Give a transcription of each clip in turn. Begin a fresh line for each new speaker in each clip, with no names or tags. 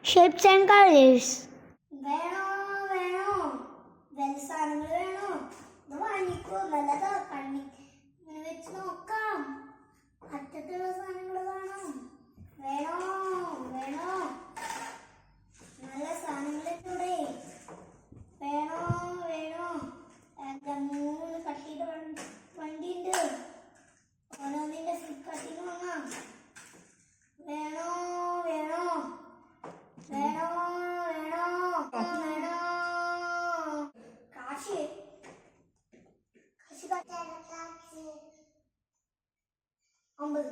shapes and colors.
വേണോ വേണോ വല്ല സാധനങ്ങൾ വേണോ ഇത് വാങ്ങിക്കോ നല്ലതാ കണ്ണി ഇങ്ങനെ വെച്ച് നോക്കാം അറ്റത്തുള്ള സാധനങ്ങൾ കാണാം വേണോ വേണോ നല്ല സാധനങ്ങൾ ഇവിടെ വേണോ വേണോ മൂന്ന് കട്ടിയുടെ വണ്ടിയുണ്ട് ഓരോന്നിന്റെ ഫ്ലിപ്കാർട്ടിൽ വാങ്ങാം വേണോ വേണോ വേണോ വേണോ വേണോ കാശ് കാശ് 50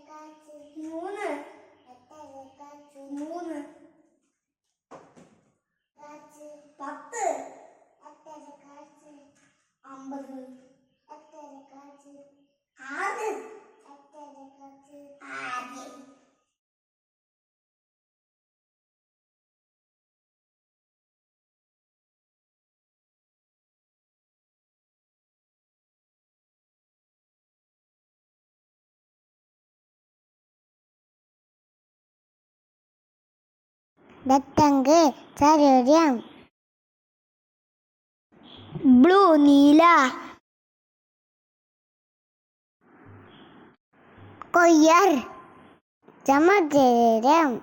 10 മൂന്ന് മൂന്ന് 10 50 ആറ്
Rectangle, Sarorium. Blue, Nila. Koyar, Jamadarium.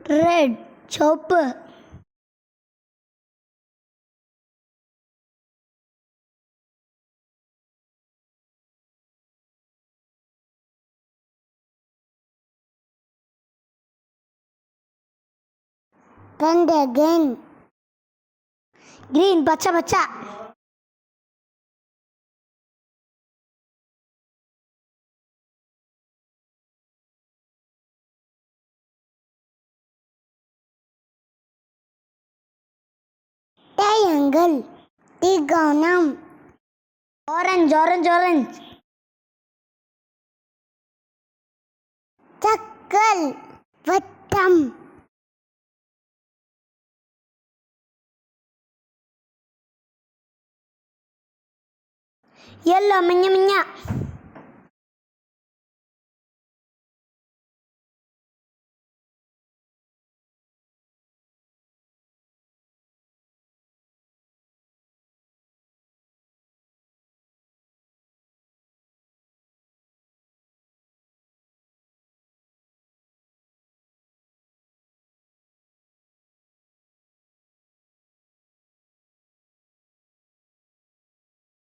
Red, Chopper. Pentagon. Green, bacha bacha. Triangle, Trigonum. Orange, orange, orange. Circle, Vattam. Yellow, minya minya.